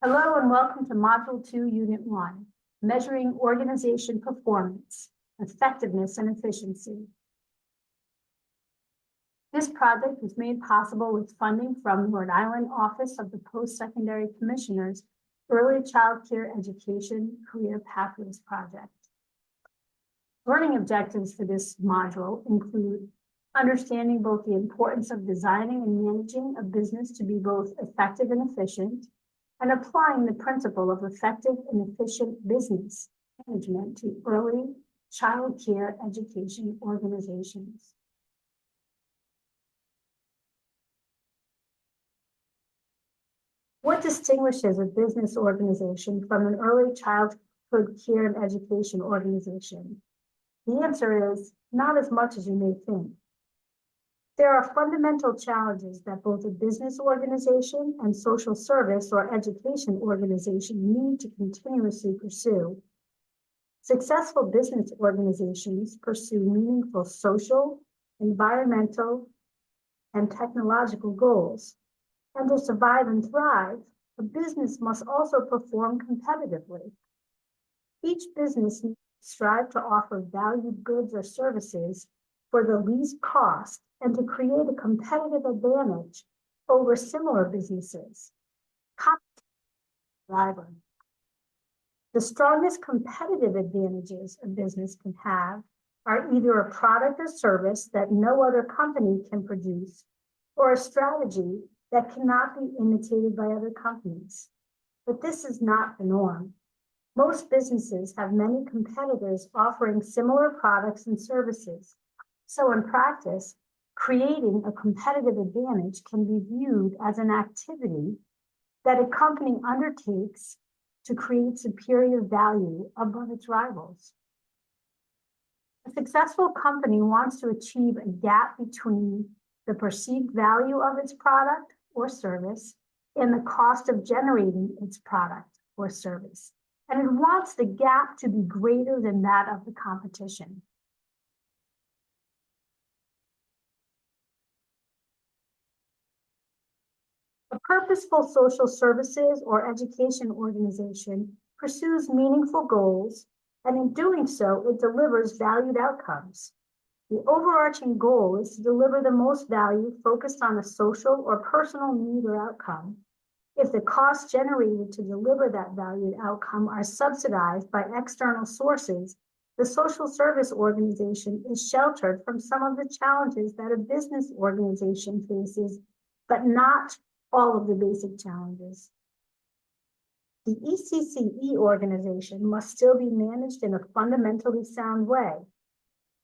Hello and welcome to Module 2, Unit 1, Measuring Organization Performance, Effectiveness and Efficiency. This project was made possible with funding from the Rhode Island Office of the Post-Secondary Commissioner's Early Child Care Education Career Pathways Project. Learning objectives for this module include understanding both the importance of designing and managing a business to be both effective and efficient, and applying the principle of effective and efficient business management to early child care education organizations. What distinguishes a business organization from an early childhood care and education organization? The answer is not as much as you may think. There are fundamental challenges that both a business organization and social service or education organization need to continuously pursue. Successful business organizations pursue meaningful social, environmental, and technological goals. And to survive and thrive, a business must also perform competitively. Each business needs to strive to offer valued goods or services for the least cost and to create a competitive advantage over similar businesses. Driver. The strongest competitive advantages a business can have are either a product or service that no other company can produce, or a strategy that cannot be imitated by other companies. But this is not the norm. Most businesses have many competitors offering similar products and services. So in practice, creating a competitive advantage can be viewed as an activity that a company undertakes to create superior value above its rivals. A successful company wants to achieve a gap between the perceived value of its product or service and the cost of generating its product or service. And it wants the gap to be greater than that of the competition. A purposeful social services or education organization pursues meaningful goals, and in doing so, it delivers valued outcomes. The overarching goal is to deliver the most value focused on a social or personal need or outcome. If the costs generated to deliver that valued outcome are subsidized by external sources, the social service organization is sheltered from some of the challenges that a business organization faces, but not all of the basic challenges. The ECCE organization must still be managed in a fundamentally sound way.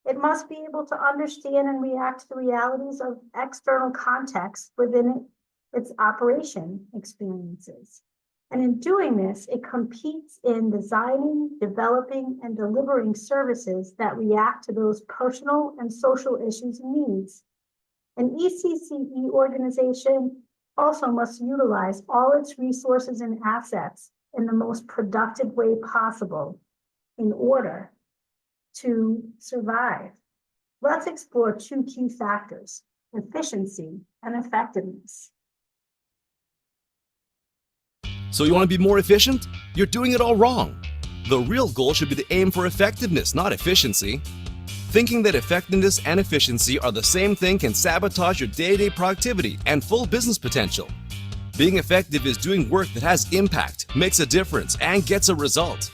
It must be able to understand and react to the realities of external contexts within its operation experiences. And in doing this, it competes in designing, developing, and delivering services that react to those personal and social issues and needs. An ECCE organization also must utilize all its resources and assets in the most productive way possible in order to survive. Let's explore two key factors: efficiency and effectiveness. So you want to be more efficient? You're doing it all wrong. The real goal should be to aim for effectiveness, not efficiency. Thinking that effectiveness and efficiency are the same thing can sabotage your day-to-day productivity and full business potential. Being effective is doing work that has impact, makes a difference, and gets a result.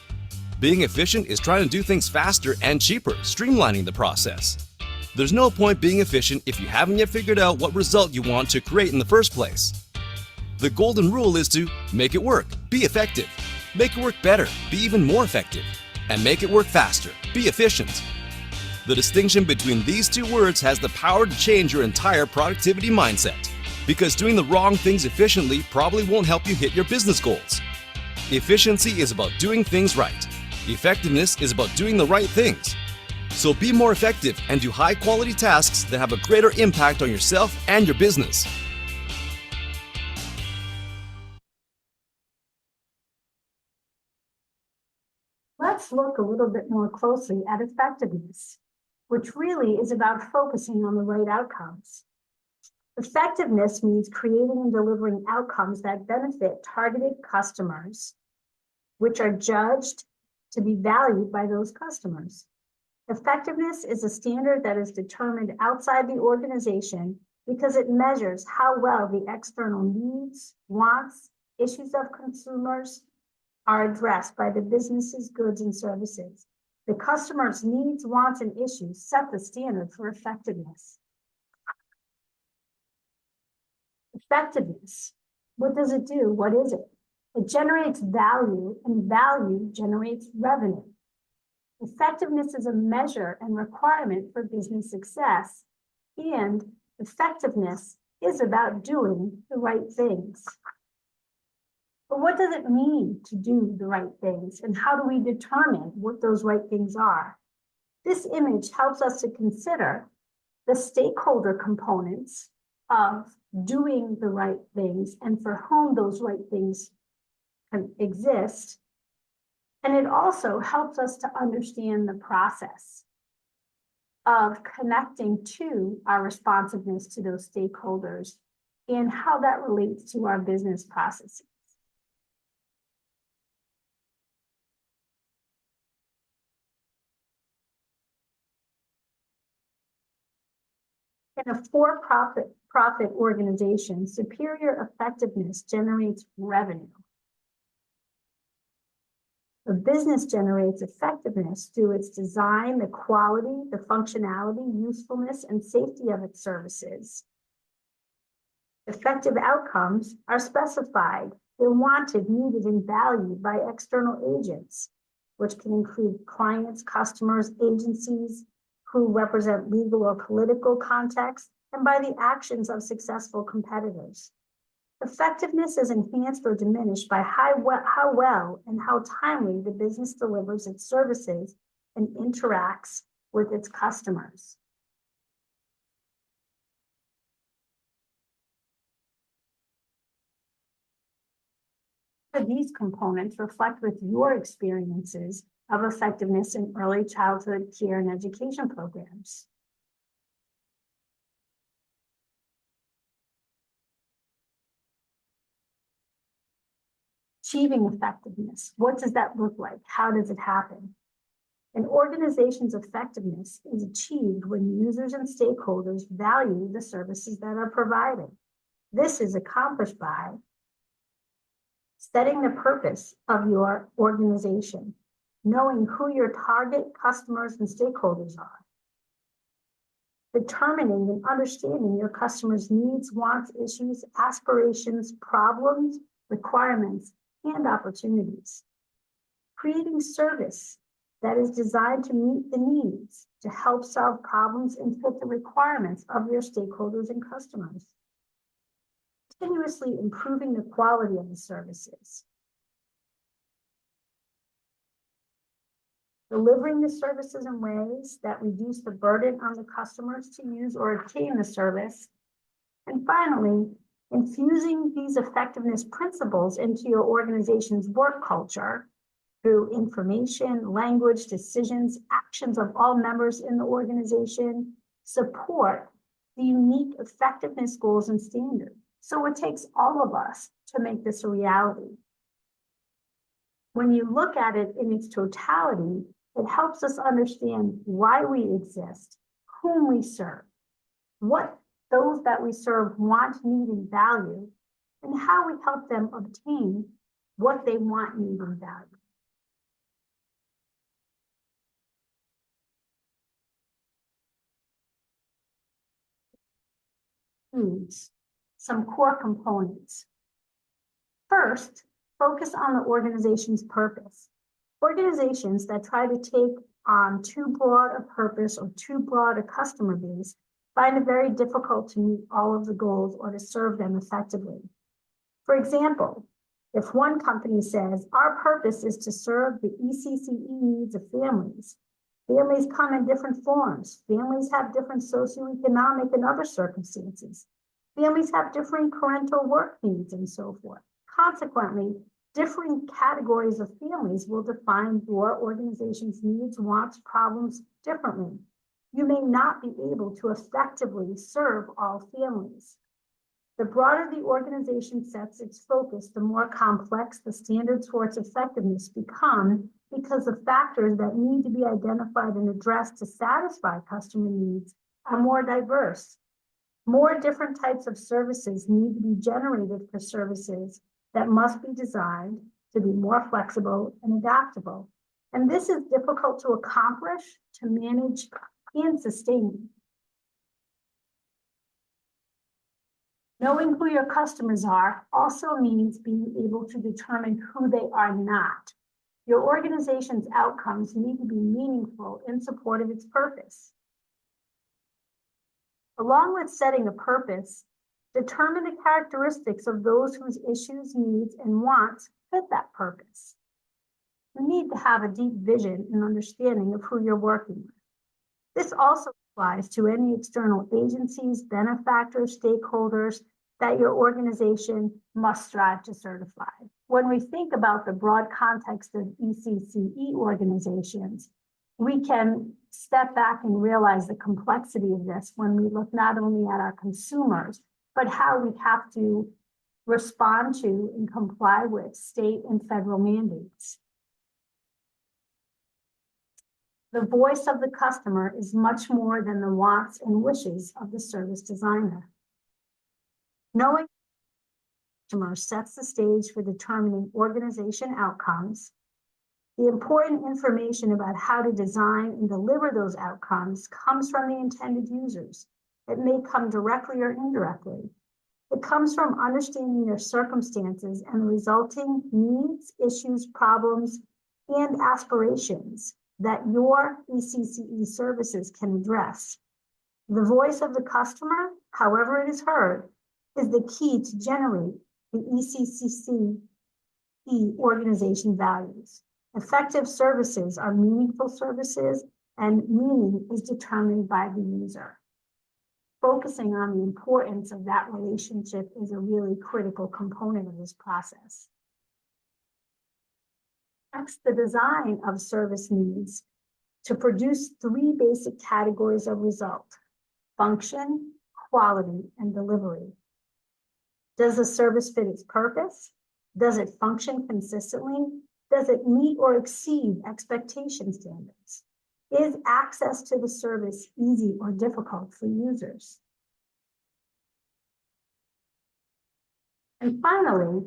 Being efficient is trying to do things faster and cheaper, streamlining the process. There's no point being efficient if you haven't yet figured out what result you want to create in the first place. The golden rule is to make it work, be effective, make it work better, be even more effective, and make it work faster, be efficient. The distinction between these two words has the power to change your entire productivity mindset, because doing the wrong things efficiently probably won't help you hit your business goals. Efficiency is about doing things right. Effectiveness is about doing the right things. So be more effective and do high-quality tasks that have a greater impact on yourself and your business. Let's look a little bit more closely at effectiveness, which really is about focusing on the right outcomes. Effectiveness means creating and delivering outcomes that benefit targeted customers, which are judged to be valued by those customers. Effectiveness is a standard that is determined outside the organization because it measures how well the external needs, wants, issues of consumers are addressed by the business's goods and services. The customer's needs, wants, and issues set the standard for effectiveness. Effectiveness. What does it do? What is it? It generates value, and value generates revenue. Effectiveness is a measure and requirement for business success, and effectiveness is about doing the right things. But what does it mean to do the right things, and how do we determine what those right things are? This image helps us to consider the stakeholder components of doing the right things and for whom those right things can exist. And it also helps us to understand the process of connecting to our responsiveness to those stakeholders and how that relates to our business processes. In a for-profit organization, superior effectiveness generates revenue. A business generates effectiveness through its design, the quality, the functionality, usefulness, and safety of its services. Effective outcomes are specified. They're wanted, needed, and valued by external agents, which can include clients, customers, agencies who represent legal or political context, and by the actions of successful competitors. Effectiveness is enhanced or diminished by how well and how timely the business delivers its services and interacts with its customers. These components reflect with your experiences of effectiveness in early childhood care and education programs. Achieving effectiveness. What does that look like? How does it happen? An organization's effectiveness is achieved when users and stakeholders value the services that are provided. This is accomplished by setting the purpose of your organization, knowing who your target customers and stakeholders are, determining and understanding your customers' needs, wants, issues, aspirations, problems, requirements, and opportunities. Creating service that is designed to meet the needs, to help solve problems and fit the requirements of your stakeholders and customers. Continuously improving the quality of the services. Delivering the services in ways that reduce the burden on the customers to use or obtain the service. And finally, infusing these effectiveness principles into your organization's work culture through information, language, decisions, actions of all members in the organization, support the unique effectiveness goals and standards. So it takes all of us to make this a reality. When you look at it in its totality, it helps us understand why we exist, whom we serve, what those that we serve want, need, and value, and how we help them obtain what they want, need, and value. Some core components. First, focus on the organization's purpose. Organizations that try to take on too broad a purpose or too broad a customer base find it very difficult to meet all of the goals or to serve them effectively. For example, if one company says, our purpose is to serve the ECCE needs of families. Families come in different forms. Families have different socioeconomic and other circumstances. Families have different parental work needs and so forth. Consequently, different categories of families will define your organization's needs, wants, problems differently. You may not be able to effectively serve all families. The broader the organization sets its focus, the more complex the standards for its effectiveness become, because the factors that need to be identified and addressed to satisfy customer needs are more diverse. More different types of services need to be generated for services that must be designed to be more flexible and adaptable. And this is difficult to accomplish, to manage, and sustain. Knowing who your customers are also means being able to determine who they are not. Your organization's outcomes need to be meaningful in support of its purpose. Along with setting a purpose, determine the characteristics of those whose issues, needs, and wants fit that purpose. You need to have a deep vision and understanding of who you're working with. This also applies to any external agencies, benefactors, stakeholders that your organization must strive to certify. When we think about the broad context of ECCE organizations, we can step back and realize the complexity of this when we look not only at our consumers, but how we have to respond to and comply with state and federal mandates. The voice of the customer is much more than the wants and wishes of the service designer. Knowing the customer sets the stage for determining organization outcomes. The important information about how to design and deliver those outcomes comes from the intended users. It may come directly or indirectly. It comes from understanding their circumstances and the resulting needs, issues, problems, and aspirations that your ECCE services can address. The voice of the customer, however it is heard, is the key to generate the ECCE organization values. Effective services are meaningful services, and meaning is determined by the user. Focusing on the importance of that relationship is a really critical component of this process. Next, the design of service needs to produce three basic categories of result: function, quality, and delivery. Does the service fit its purpose? Does it function consistently? Does it meet or exceed expectation standards? Is access to the service easy or difficult for users? And finally,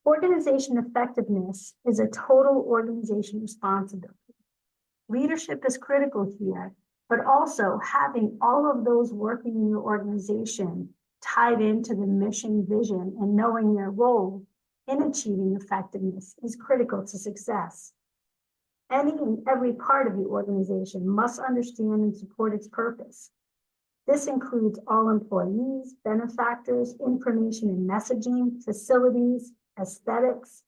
organization effectiveness is a total organization responsibility. Leadership is critical here, but also having all of those working in your organization tied into the mission, vision, and knowing their role in achieving effectiveness is critical to success. Any and every part of the organization must understand and support its purpose. This includes all employees, benefactors, information and messaging, facilities, aesthetics.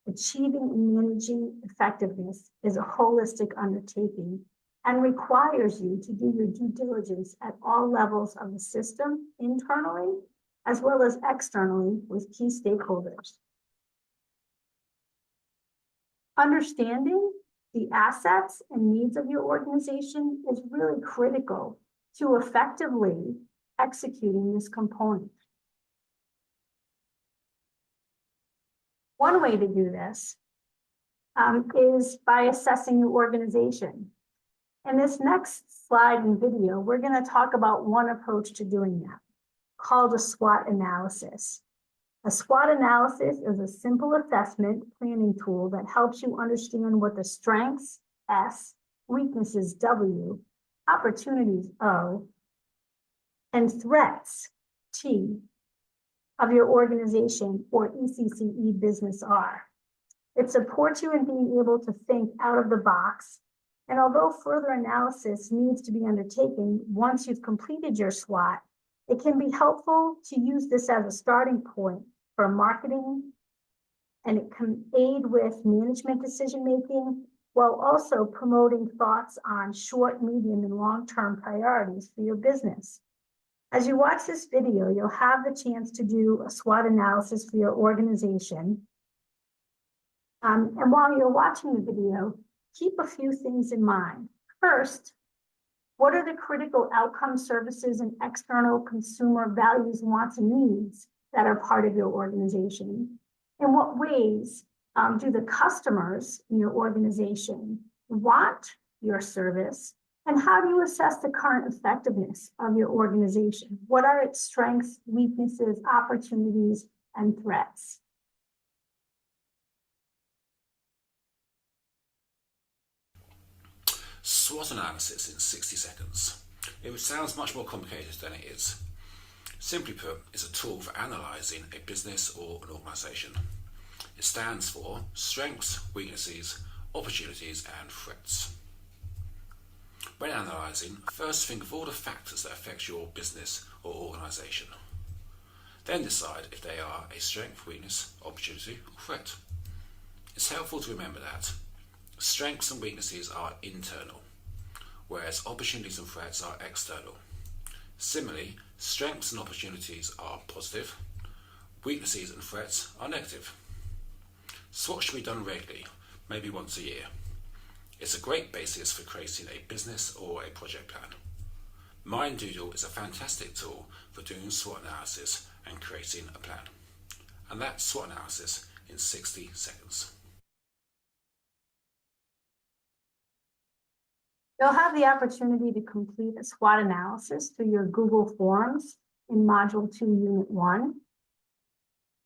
Achieving and managing effectiveness is a holistic undertaking and requires you to do your due diligence at all levels of the system, internally, as well as externally with key stakeholders. Understanding the assets and needs of your organization is really critical to effectively executing this component. One way to do this is by assessing your organization. In this next slide and video, we're going to talk about one approach to doing that, called a SWOT analysis. A SWOT analysis is a simple assessment planning tool that helps you understand what the strengths, S, weaknesses, W, opportunities, O, and threats, T, of your organization or ECCE business are. It supports you in being able to think out of the box. And although further analysis needs to be undertaken once you've completed your SWOT, it can be helpful to use this as a starting point for marketing, and it can aid with management decision-making while also promoting thoughts on short, medium, and long-term priorities for your business. As you watch this video, you'll have the chance to do a SWOT analysis for your organization. And while you're watching the video, keep a few things in mind. First, What are the critical outcome services and external consumer values, wants, and needs that are part of your organization? In what ways do the customers in your organization want your service? And how do you assess the current effectiveness of your organization? What are its strengths, weaknesses, opportunities, and threats? SWOT analysis in 60 seconds. It sounds much more complicated than it is. Simply put, it's a tool for analysing a business or an organisation. It stands for strengths, weaknesses, opportunities and threats. When analysing, first think of all the factors that affect your business or organisation. Then decide if they are a strength, weakness, opportunity or threat. It's helpful to remember that strengths and weaknesses are internal, whereas opportunities and threats are external. Similarly, strengths and opportunities are positive, weaknesses and threats are negative. SWOT should be done regularly, maybe once a year. It's a great basis for creating a business or a project plan. MindDoodle is a fantastic tool for doing SWOT analysis and creating a plan. And that's SWOT analysis in 60 seconds. You'll have the opportunity to complete a SWOT analysis through your Google Forms in Module 2, Unit 1,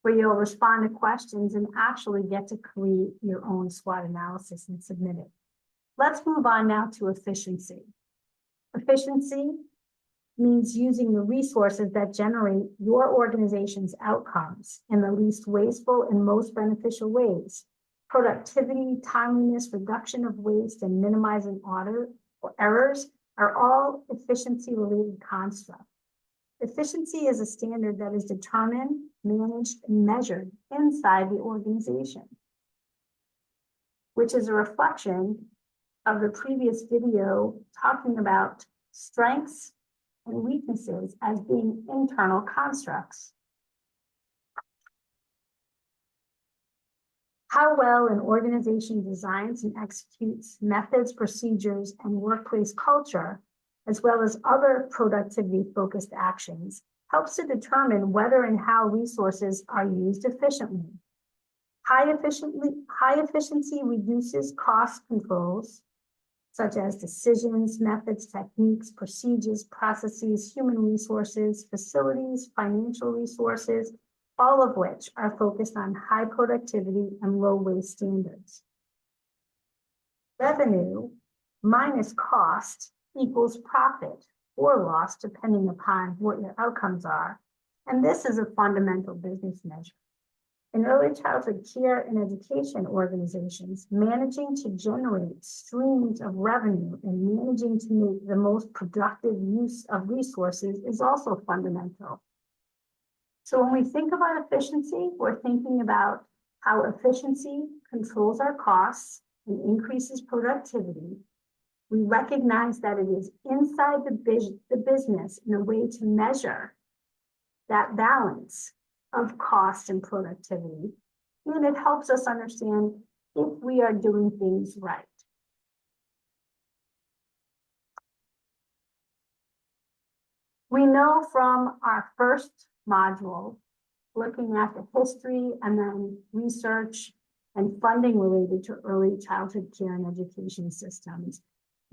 where you'll respond to questions and actually get to create your own SWOT analysis and submit it. Let's move on now to efficiency. Efficiency means using the resources that generate your organization's outcomes in the least wasteful and most beneficial ways. Productivity, timeliness, reduction of waste, and minimizing audit or errors are all efficiency-related constructs. Efficiency is a standard that is determined, managed, and measured inside the organization, which is a reflection of the previous video talking about strengths and weaknesses as being internal constructs. How well an organization designs and executes methods, procedures, and workplace culture, as well as other productivity-focused actions, helps to determine whether and how resources are used efficiently. High efficiency reduces cost controls, such as decisions, methods, techniques, procedures, processes, human resources, facilities, financial resources, all of which are focused on high productivity and low waste standards. Revenue minus cost equals profit or loss, depending upon what your outcomes are. And this is a fundamental business measure. In early childhood care and education organizations, managing to generate streams of revenue and managing to make the most productive use of resources is also fundamental. So when we think about efficiency, we're thinking about how efficiency controls our costs and increases productivity. We recognize that it is inside the business in a way to measure that balance of cost and productivity. And it helps us understand if we are doing things right. We know from our first module, looking at the history and then research and funding related to early childhood care and education systems,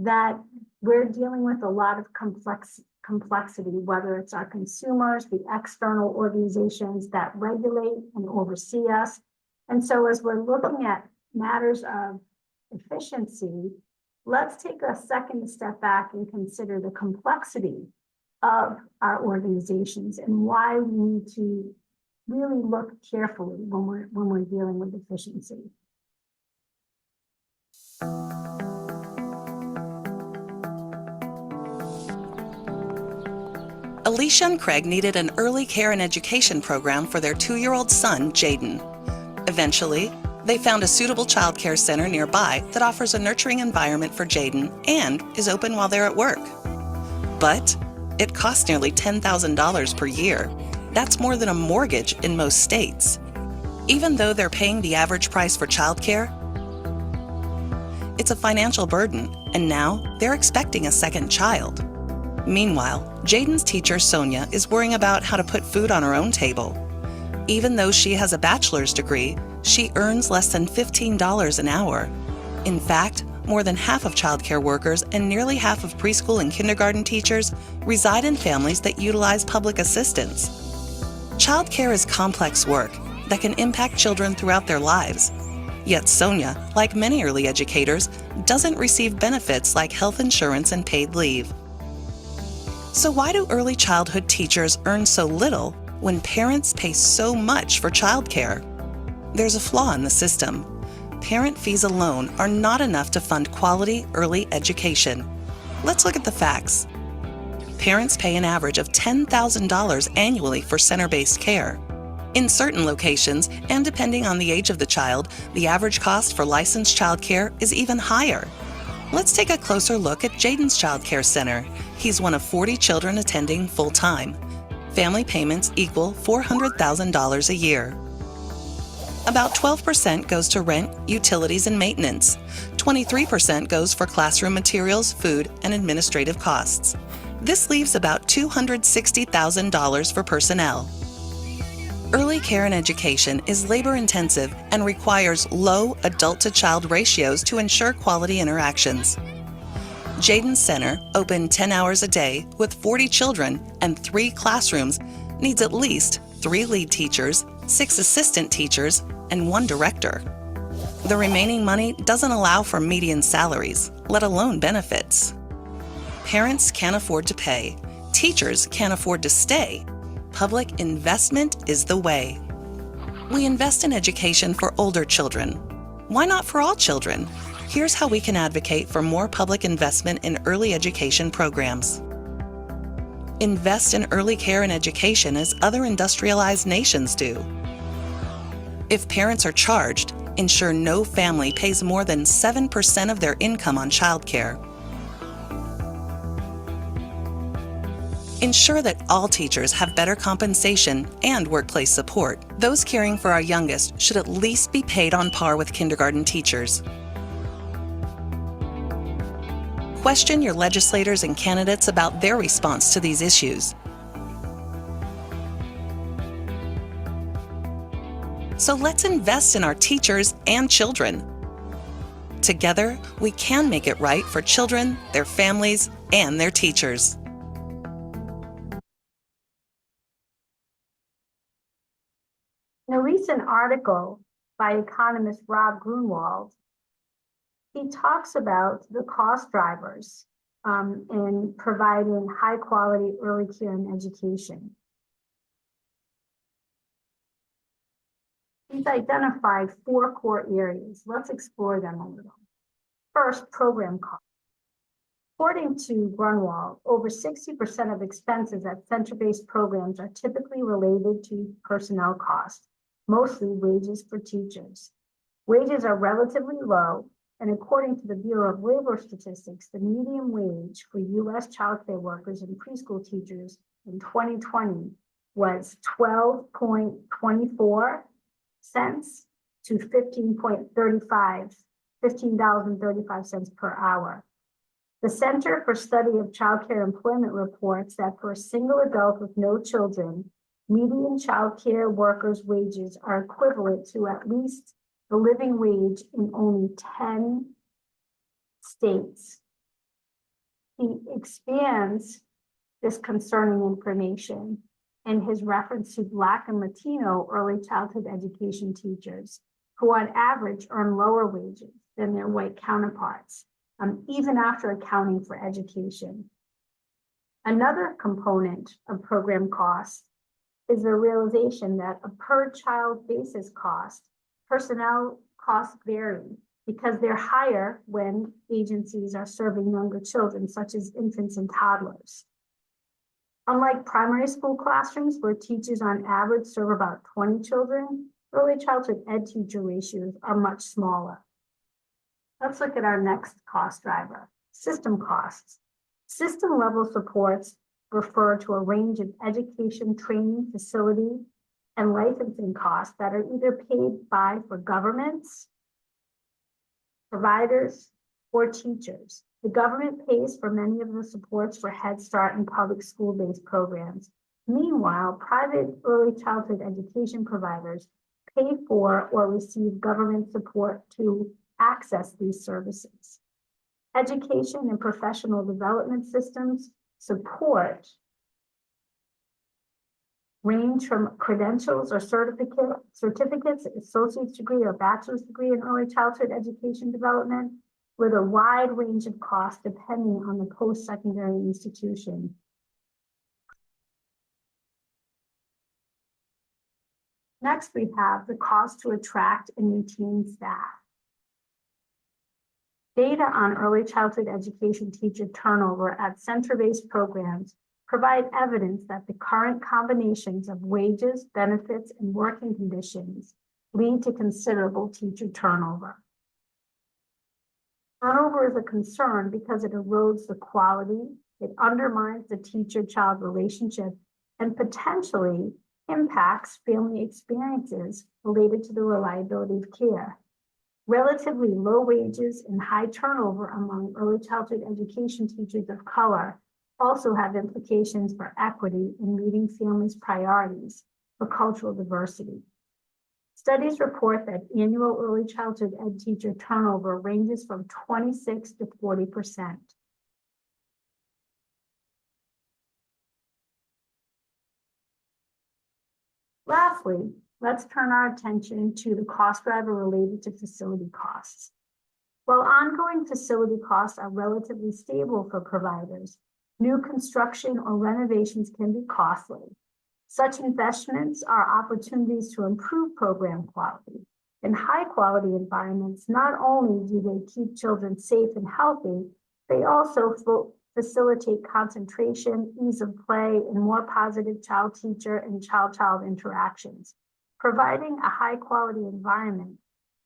that we're dealing with a lot of complexity, whether it's our consumers, the external organizations that regulate and oversee us. And so as we're looking at matters of efficiency, let's take a second to step back and consider the complexity of our organizations and why we need to really look carefully when we're dealing with efficiency. Alicia and Craig needed an early care and education program for their 2-year-old son, Jaden. Eventually, they found a suitable childcare center nearby that offers a nurturing environment for Jaden and is open while they're at work. But it costs nearly $10,000 per year. That's more than a mortgage in most states. Even though they're paying the average price for childcare, it's a financial burden and now they're expecting a second child. Meanwhile, Jaden's teacher, Sonia, is worrying about how to put food on her own table. Even though she has a bachelor's degree, she earns less than $15 an hour. In fact, more than half of childcare workers and nearly half of preschool and kindergarten teachers reside in families that utilize public assistance. Childcare is complex work that can impact children throughout their lives. Yet Sonia, like many early educators, doesn't receive benefits like health insurance and paid leave. So why do early childhood teachers earn so little when parents pay so much for childcare? There's a flaw in the system. Parent fees alone are not enough to fund quality early education. Let's look at the facts. Parents pay an average of $10,000 annually for center-based care. In certain locations, and depending on the age of the child, the average cost for licensed childcare is even higher. Let's take a closer look at Jaden's Child Care Center. He's one of 40 children attending full-time. Family payments equal $400,000 a year. About 12% goes to rent, utilities, and maintenance. 23% goes for classroom materials, food, and administrative costs. This leaves about $260,000 for personnel. Early care and education is labor-intensive and requires low adult-to-child ratios to ensure quality interactions. Jaden's Center, open 10 hours a day with 40 children and 3 classrooms, needs at least 3 lead teachers, 6 assistant teachers, and 1 director. The remaining money doesn't allow for median salaries, let alone benefits. Parents can't afford to pay. Teachers can't afford to stay. Public investment is the way. We invest in education for older children. Why not for all children? Here's how we can advocate for more public investment in early education programs. Invest in early care and education as other industrialized nations do. If parents are charged, ensure no family pays more than 7% of their income on childcare. Ensure that all teachers have better compensation and workplace support. Those caring for our youngest should at least be paid on par with kindergarten teachers. Question your legislators and candidates about their response to these issues. So let's invest in our teachers and children. Together, we can make it right for children, their families, and their teachers. In a recent article by economist Rob Grunwald, he talks about the cost drivers in providing high quality early care and education. He's identified 4 core areas. Let's explore them a little. First, program costs. According to Grunwald, over 60% of expenses at center-based programs are typically related to personnel costs, mostly wages for teachers. Wages are relatively low, and according to the Bureau of Labor Statistics, the median wage for U.S. childcare workers and preschool teachers in 2020 was $12.24 to $15.35 per hour. The Center for Study of Childcare Employment reports that for a single adult with no children, median childcare workers' wages are equivalent to at least the living wage in only 10 states. He expands this concerning information in his reference to Black and Latino early childhood education teachers, who on average earn lower wages than their white counterparts, even after accounting for education. Another component of program costs is the realization that a per child basis cost, personnel costs vary because they're higher when agencies are serving younger children, such as infants and toddlers. Unlike primary school classrooms where teachers on average serve about 20 children, early childhood ed teacher ratios are much smaller. Let's look at our next cost driver, system costs. System level supports refer to a range of education, training, facility, and licensing costs that are either paid by for governments, providers, or teachers. The government pays for many of the supports for Head Start and public school-based programs. Meanwhile, private early childhood education providers pay for or receive government support to access these services. Education and professional development systems support range from credentials or certificates, associate's degree or bachelor's degree in early childhood education development, with a wide range of costs depending on the post-secondary institution. Next, we have the cost to attract and retain staff. Data on early childhood education teacher turnover at center-based programs provide evidence that the current combinations of wages, benefits, and working conditions lead to considerable teacher turnover. Turnover is a concern because it erodes the quality, it undermines the teacher-child relationship, and potentially impacts family experiences related to the reliability of care. Relatively low wages and high turnover among early childhood education teachers of color also have implications for equity in meeting families' priorities for cultural diversity. Studies report that annual early childhood ed teacher turnover ranges from 26 to 40%. Lastly, let's turn our attention to the cost driver related to facility costs. While ongoing facility costs are relatively stable for providers, new construction or renovations can be costly. Such investments are opportunities to improve program quality. In high-quality environments, not only do they keep children safe and healthy, they also facilitate concentration, ease of play, and more positive child-teacher and child-child interactions. Providing a high-quality environment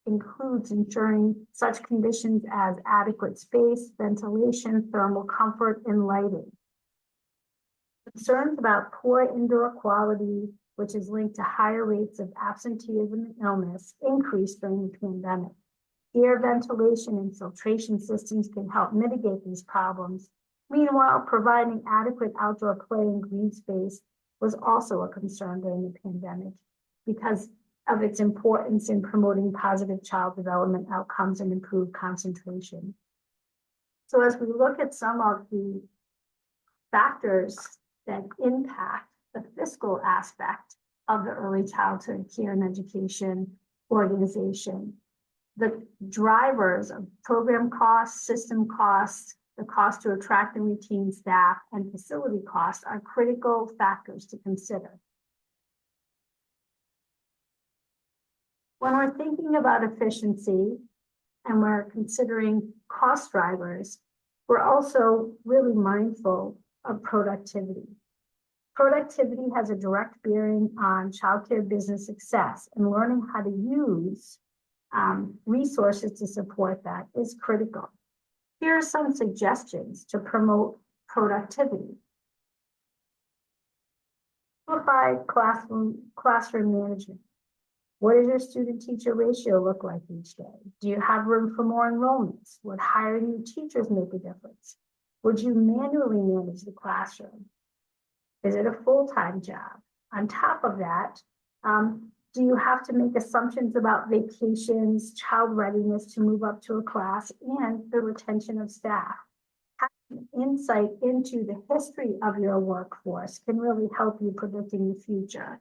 includes ensuring such conditions as adequate space, ventilation, thermal comfort, and lighting. Concerns about poor indoor quality, which is linked to higher rates of absenteeism and illness, increased during the pandemic. Air ventilation and filtration systems can help mitigate these problems. Meanwhile, providing adequate outdoor play and green space was also a concern during the pandemic because of its importance in promoting positive child development outcomes and improved concentration. So as we look at some of the factors that impact the fiscal aspect of the early childhood care and education organization, the drivers of program costs, system costs, the cost to attract and retain staff, and facility costs are critical factors to consider. When we're thinking about efficiency and we're considering cost drivers, we're also really mindful of productivity. Productivity has a direct bearing on childcare business success, and learning how to use resources to support that is critical. Here are some suggestions to promote productivity. Simplify classroom management. What does your student-teacher ratio look like each day? Do you have room for more enrollments? Would hiring new teachers make a difference? Would you manually manage the classroom? Is it a full-time job? On top of that, do you have to make assumptions about vacations, child readiness to move up to a class, and the retention of staff? Having insight into the history of your workforce can really help you predicting the future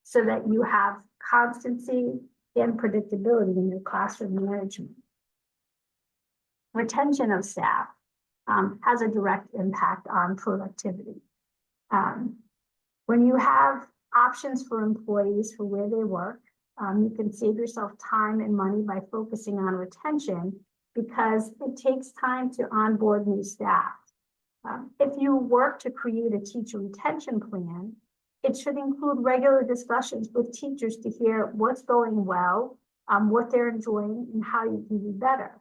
so that you have constancy and predictability in your classroom management. Retention of staff has a direct impact on productivity. When you have options for employees for where they work, you can save yourself time and money by focusing on retention because it takes time to onboard new staff. If you work to create a teacher retention plan, it should include regular discussions with teachers to hear what's going well, what they're enjoying, and how you can do better.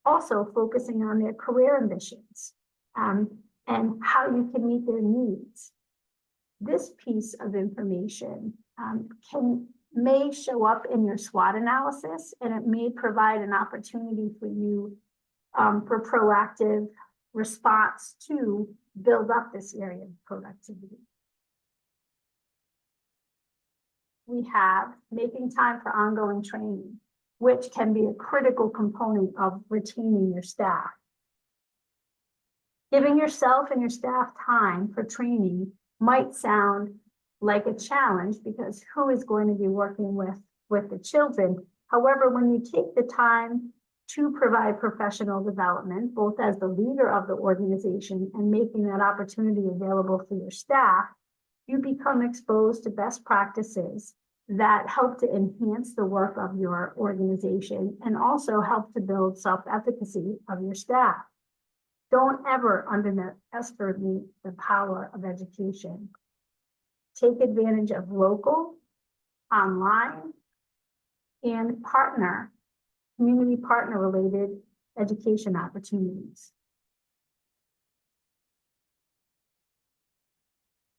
Also focusing on their career ambitions and how you can meet their needs. This piece of information may show up in your SWOT analysis, and it may provide an opportunity for you for proactive response to build up this area of productivity. We have making time for ongoing training, which can be a critical component of retaining your staff. Giving yourself and your staff time for training might sound like a challenge because who is going to be working with the children? However, when you take the time to provide professional development, both as the leader of the organization and making that opportunity available for your staff, you become exposed to best practices that help to enhance the work of your organization and also help to build self-efficacy of your staff. Don't ever underestimate the power of education. Take advantage of local, online, and community partner related education opportunities.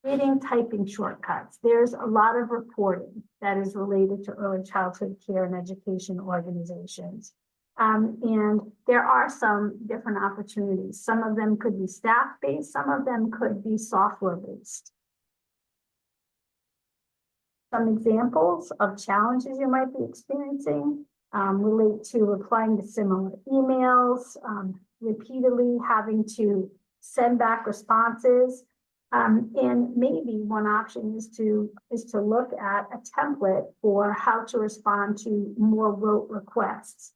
Creating typing shortcuts. There's a lot of reporting that is related to early childhood care and education organizations. And there are some different opportunities. Some of them could be staff-based, some of them could be software-based. Some examples of challenges you might be experiencing relate to replying to similar emails, repeatedly having to send back responses. And maybe one option is to look at a template for how to respond to more rote requests.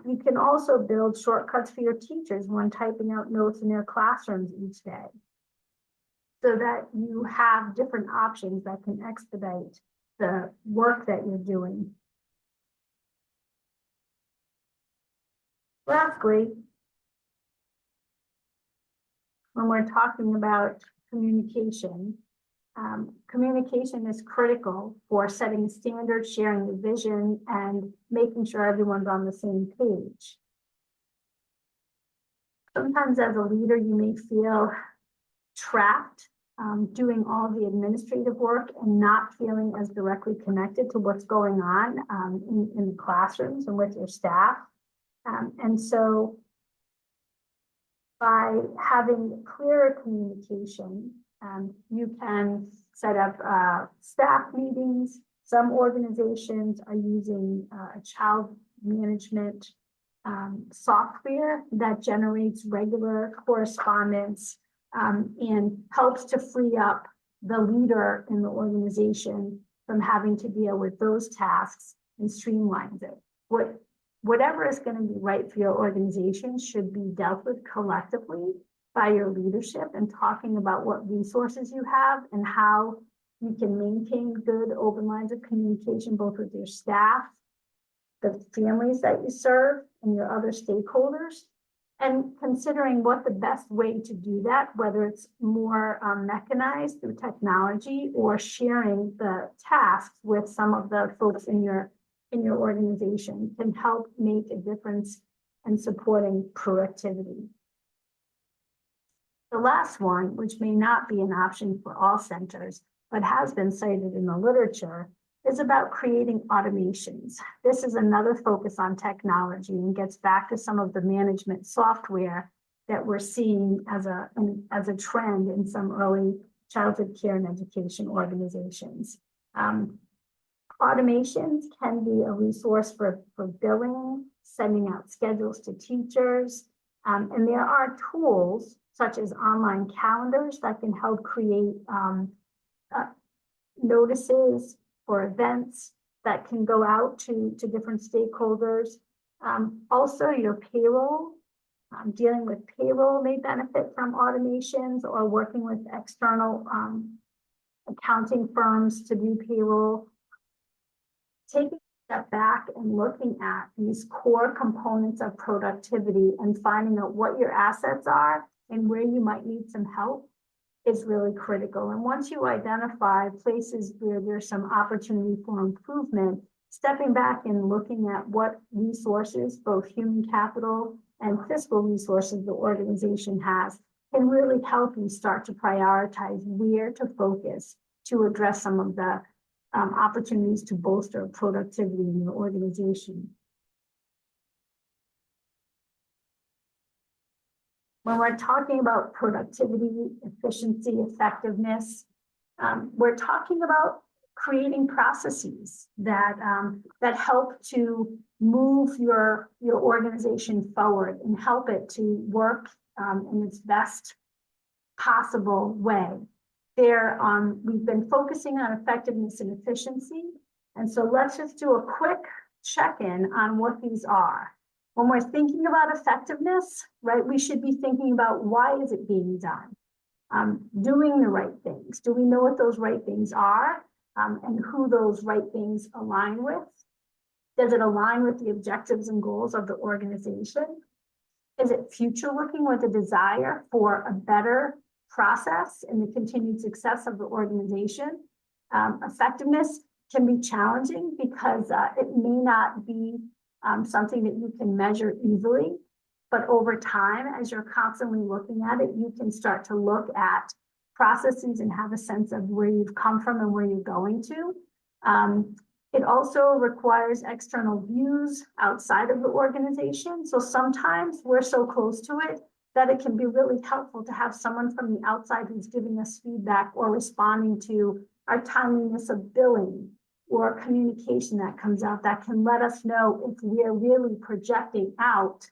You can also build shortcuts for your teachers when typing out notes in their classrooms each day, so that you have different options that can expedite the work that you're doing. Lastly, when we're talking about communication, communication is critical for setting a standard, sharing the vision, and making sure everyone's on the same page. Sometimes as a leader, you may feel trapped doing all the administrative work and not feeling as directly connected to what's going on in the classrooms and with your staff. And so by having clearer communication, you can set up staff meetings. Some organizations are using a child management software that generates regular correspondence and helps to free up the leader in the organization from having to deal with those tasks and streamlines it. Whatever is going to be right for your organization should be dealt with collectively by your leadership, and talking about what resources you have and how you can maintain good open lines of communication, both with your staff, the families that you serve, and your other stakeholders, and considering what the best way to do that, whether it's more mechanized through technology or sharing the tasks with some of the folks in your organization, can help make a difference in supporting productivity. The last one, which may not be an option for all centers, but has been cited in the literature, is about creating automations. This is another focus on technology and gets back to some of the management software that we're seeing as a trend in some early childhood care and education organizations. Automations can be a resource for billing, sending out schedules to teachers, and there are tools such as online calendars that can help create notices for events that can go out to different stakeholders. Also, your payroll, dealing with payroll may benefit from automations, or working with external accounting firms to do payroll. Taking a step back and looking at these core components of productivity and finding out what your assets are and where you might need some help is really critical. And once you identify places where there's some opportunity for improvement, stepping back and looking at what resources, both human capital and fiscal resources, the organization has, can really help you start to prioritize where to focus to address some of the opportunities to bolster productivity in your organization. When we're talking about productivity, efficiency, effectiveness, we're talking about creating processes that that help to move your organization forward and help it to work in its best possible way. We've been focusing on effectiveness and efficiency, and so let's just do a quick check-in on what these are. When we're thinking about effectiveness, right, we should be thinking about why is it being done? Doing the right things. Do we know what those right things are and who those right things align with? Does it align with the objectives and goals of the organization? Is it future looking with a desire for a better process and the continued success of the organization? Effectiveness can be challenging because it may not be something that you can measure easily, but over time, as you're constantly looking at it, you can start to look at processes and have a sense of where you've come from and where you're going to. It also requires external views outside of the organization. So sometimes we're so close to it that it can be really helpful to have someone from the outside who's giving us feedback or responding to our timeliness of billing or communication that comes out that can let us know if we're really projecting out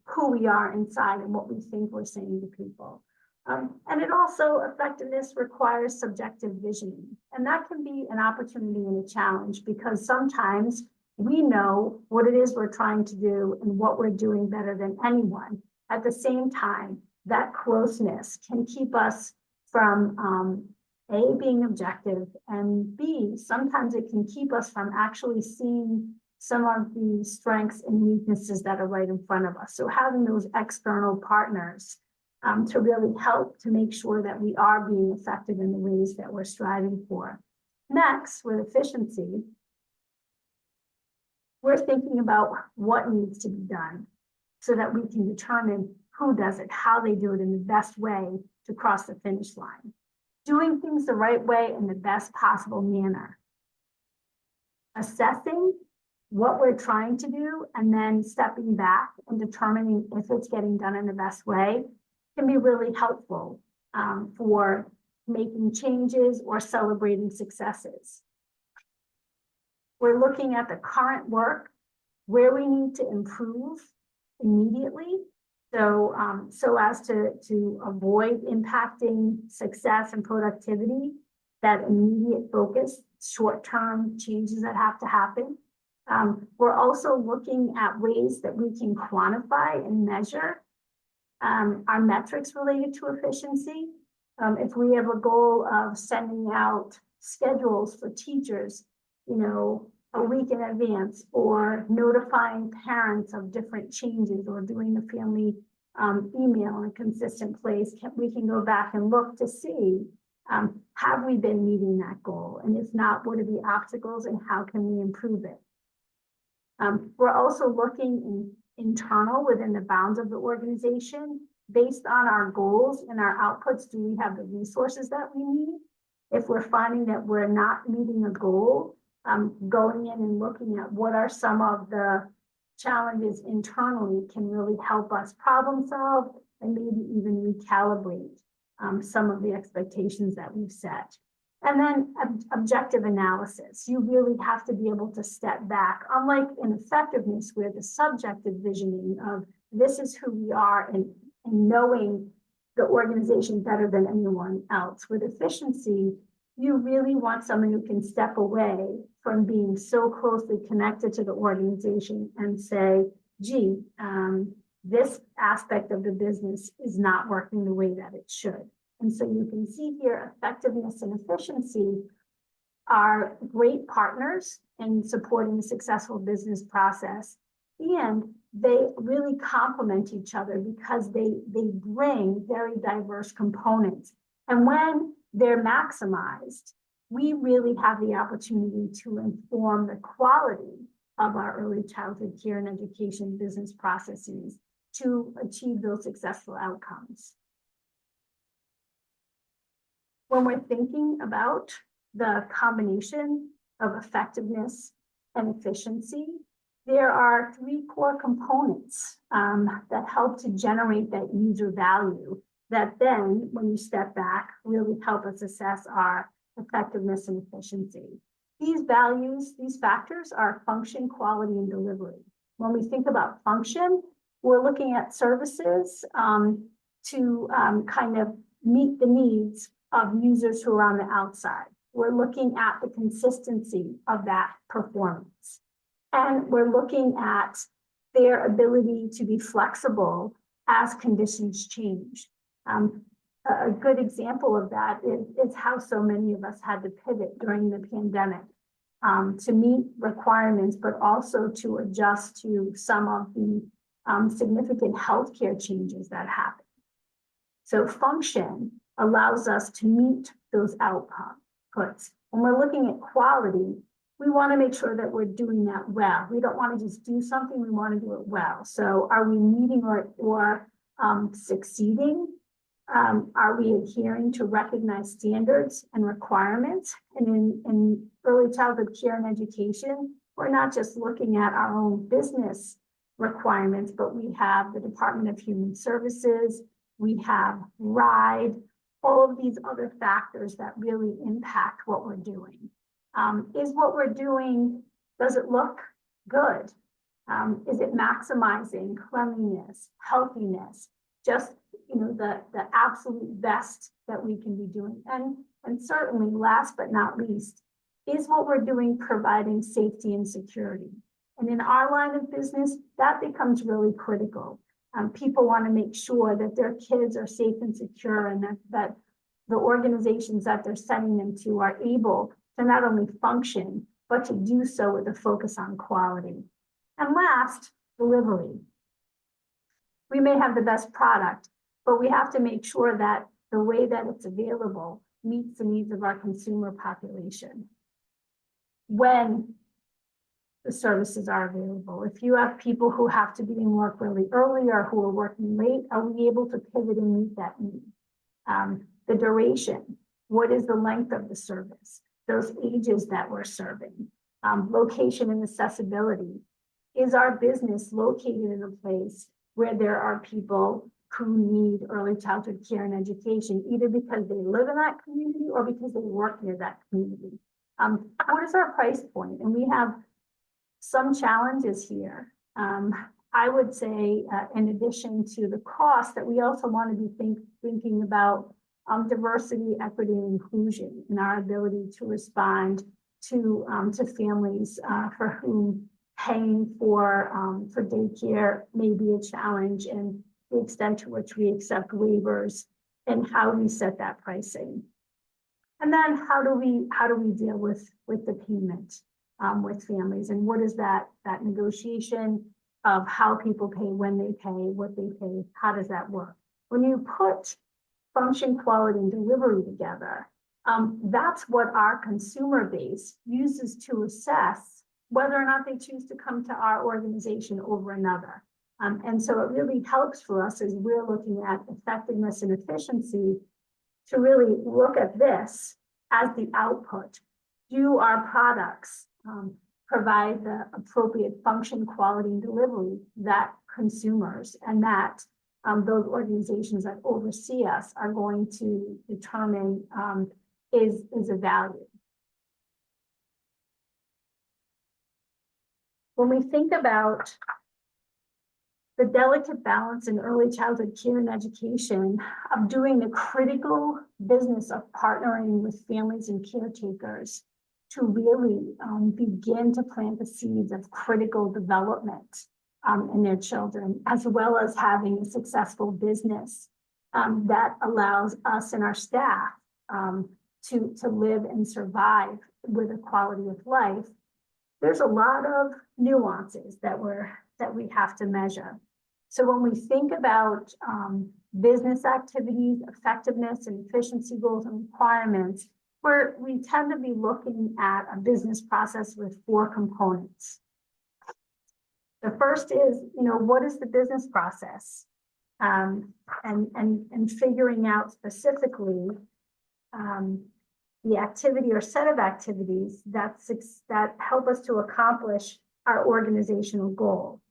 who we are inside and what we think we're saying to people. And it also, effectiveness requires subjective visioning. And that can be an opportunity and a challenge because sometimes we know what it is we're trying to do and what we're doing better than anyone. At the same time, that closeness can keep us from A, being objective, and B, sometimes it can keep us from actually seeing some of the strengths and weaknesses that are right in front of us. So having those external partners to really help to make sure that we are being effective in the ways that we're striving for. Next, with efficiency, we're thinking about what needs to be done so that we can determine who does it, how they do it in the best way to cross the finish line. Doing things the right way in the best possible manner. Assessing what we're trying to do and then stepping back and determining if it's getting done in the best way can be really helpful for making changes or celebrating successes. We're looking at the current work, where we need to improve immediately, so as to avoid impacting success and productivity, that immediate focus, short-term changes that have to happen. We're also looking at ways that we can quantify and measure our metrics related to efficiency. If we have a goal of sending out schedules for teachers, a week in advance, or notifying parents of different changes, or doing the family email in a consistent place, we can go back and look to see, have we been meeting that goal? And if not, what are the obstacles and how can we improve it? We're also looking internal within the bounds of the organization, based on our goals and our outputs. Do we have the resources that we need? If we're finding that we're not meeting a goal, going in and looking at what are some of the challenges internally can really help us problem solve and maybe even recalibrate some of the expectations that we've set. And then objective analysis. You really have to be able to step back, unlike in effectiveness where the subjective visioning of this is who we are and knowing the organization better than anyone else. With efficiency, you really want someone who can step away from being so closely connected to the organization and say, gee, this aspect of the business is not working the way that it should. And so you can see here, effectiveness and efficiency are great partners in supporting a successful business process. And they really complement each other because they bring very diverse components. And when they're maximized, we really have the opportunity to inform the quality of our early childhood care and education business processes to achieve those successful outcomes. When we're thinking about the combination of effectiveness and efficiency, There are three core components that help to generate that user value that then, when you step back, really help us assess our effectiveness and efficiency. These values, these factors are function, quality, and delivery. When we think about function, we're looking at services to kind of meet the needs of users who are on the outside. We're looking at the consistency of that performance. And we're looking at their ability to be flexible as conditions change. A good example of that is how so many of us had to pivot during the pandemic to meet requirements, but also to adjust to some of the significant healthcare changes that happened. So function allows us to meet those outputs. When we're looking at quality, we want to make sure that we're doing that well. We don't want to just do something, we want to do it well. So are we meeting or succeeding? Are we adhering to recognized standards and requirements? And in early childhood care and education, we're not just looking at our own business requirements, but we have the Department of Human Services, we have RIDE, all of these other factors that really impact what we're doing. Is what we're doing, does it look good? Is it maximizing cleanliness, healthiness, just the absolute best that we can be doing? And certainly, last but not least, is what we're doing providing safety and security? And in our line of business, that becomes really critical. People want to make sure that their kids are safe and secure, and that the organizations that they're sending them to are able to not only function, but to do so with a focus on quality. And last, delivery. We may have the best product, but we have to make sure that the way that it's available meets the needs of our consumer population when the services are available. If you have people who have to be in work really early or who are working late, are we able to pivot and meet that need? The duration, what is the length of the service? Those ages that we're serving, location and accessibility. Is our business located in a place where there are people who need early childhood care and education, either because they live in that community or because they work near that community? What is our price point? And we have some challenges here. I would say, in addition to the cost, that we also want to be thinking about diversity, equity, and inclusion in our ability to respond to families for whom paying for daycare may be a challenge, and the extent to which we accept waivers and how we set that pricing. And then how do we deal with the payment with families, and what is that negotiation of how people pay, when they pay, what they pay, how does that work? When you put function, quality, and delivery together, that's what our consumer base uses to assess whether or not they choose to come to our organization over another. And so it really helps for us as we're looking at effectiveness and efficiency to really look at this as the output. Do our products provide the appropriate function, quality, and delivery that consumers and that those organizations that oversee us are going to determine is a value? When we think about the delicate balance in early childhood care and education of doing the critical business of partnering with families and caretakers to really begin to plant the seeds of critical development in their children, as well as having a successful business that allows us and our staff to live and survive with a quality of life. There's a lot of nuances that we have to measure. So when we think about business activities, effectiveness and efficiency goals and requirements, we tend to be looking at a business process with 4 components. The first is, what is the business process? And figuring out specifically the activity or set of activities that help us to accomplish our organizational goal.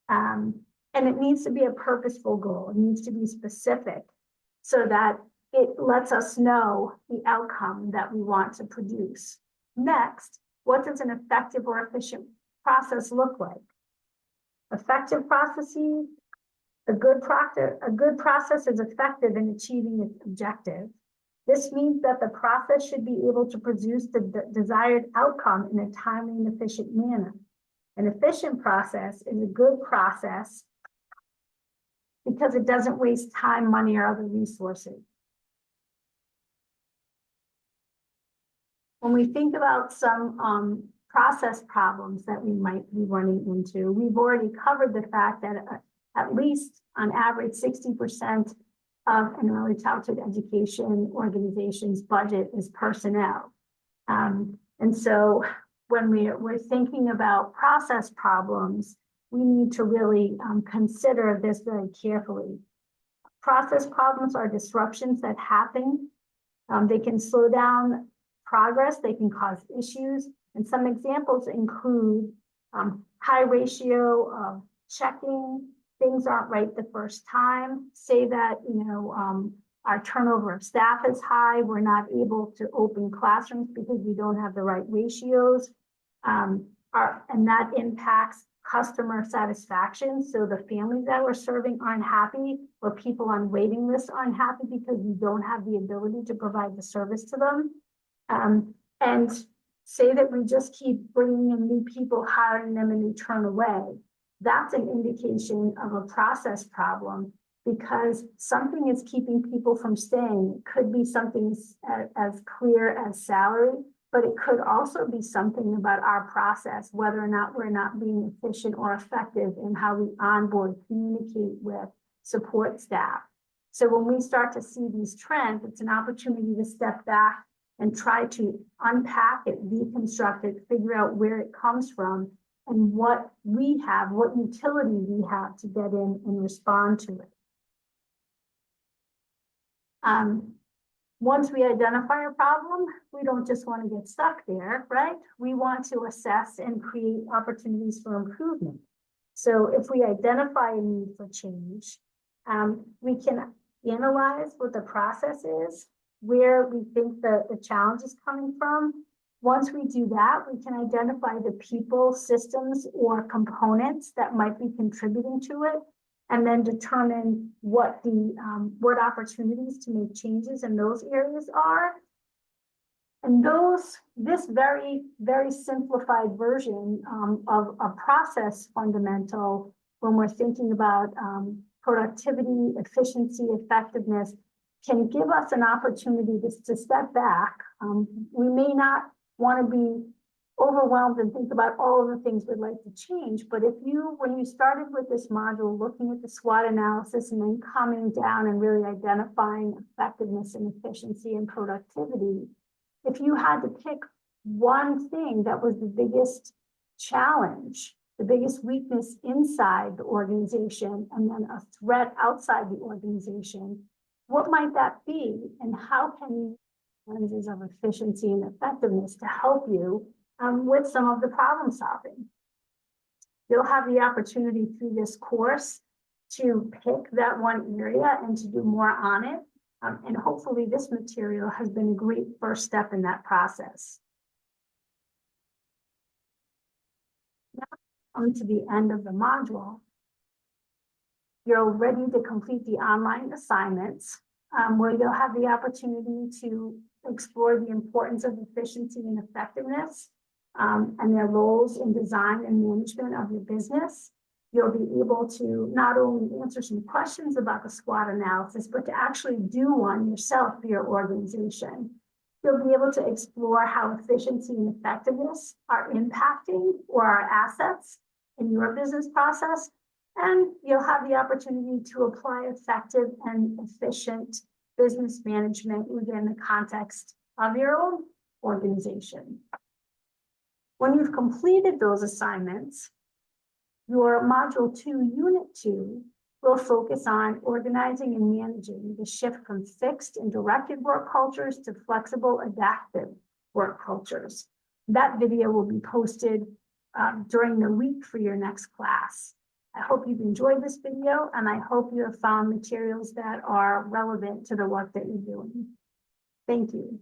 And it needs to be a purposeful goal. It needs to be specific so that it lets us know the outcome that we want to produce. Next, what does an effective or efficient process look like? Effective processes, a good process is effective in achieving its objective. This means that the process should be able to produce the desired outcome in a timely and efficient manner. An efficient process is a good process because it doesn't waste time, money, or other resources. When we think about some process problems that we might be running into, we've already covered the fact that at least on average 60% of an early childhood education organization's budget is personnel. And so when we're thinking about process problems, we need to really consider this very carefully. Process problems are disruptions that happen. They can slow down progress, they can cause issues, and some examples include high ratio of checking, things aren't right the first time, say that, our turnover of staff is high, we're not able to open classrooms because we don't have the right ratios, and that impacts customer satisfaction. So the families that we're serving aren't happy, or people on waiting lists aren't happy because we don't have the ability to provide the service to them. And say that we just keep bringing in new people, hiring them, and we turn away. That's an indication of a process problem because something is keeping people from staying. It could be something as clear as salary, but it could also be something about our process, whether or not we're not being efficient or effective in how we onboard, communicate with, support staff. So when we start to see these trends, it's an opportunity to step back and try to unpack it, deconstruct it, figure out where it comes from, and what we have, what utility we have to get in and respond to it. Once we identify a problem, we don't just want to get stuck there, right? We want to assess and create opportunities for improvement. So if we identify a need for change, we can analyze what the process is, where we think the challenge is coming from. Once we do that, we can identify the people, systems, or components that might be contributing to it, and then determine what opportunities to make changes in those areas are. And this very, very simplified version of a process fundamental, when we're thinking about productivity, efficiency, effectiveness, can give us an opportunity to step back. We may not want to be overwhelmed and think about all of the things we'd like to change, but when you started with this module, looking at the SWOT analysis and then coming down and really identifying effectiveness and efficiency and productivity, if you had to pick one thing that was the biggest challenge, the biggest weakness inside the organization, and then a threat outside the organization, what might that be? And how can you lenses of efficiency and effectiveness to help you with some of the problem solving? You'll have the opportunity through this course to pick that one area and to do more on it. And hopefully this material has been a great first step in that process. Now, on to the end of the module. You're ready to complete the online assignments, where you'll have the opportunity to explore the importance of efficiency and effectiveness and their roles in design and management of your business. You'll be able to not only answer some questions about the SWOT analysis, but to actually do one yourself for your organization. You'll be able to explore how efficiency and effectiveness are impacting or are assets in your business process. And you'll have the opportunity to apply effective and efficient business management within the context of your own organization. When you've completed those assignments, your Module 2, Unit 2 will focus on organizing and managing the shift from fixed and directed work cultures to flexible, adaptive work cultures. That video will be posted during the week for your next class. I hope you've enjoyed this video, and I hope you have found materials that are relevant to the work that you're doing. Thank you.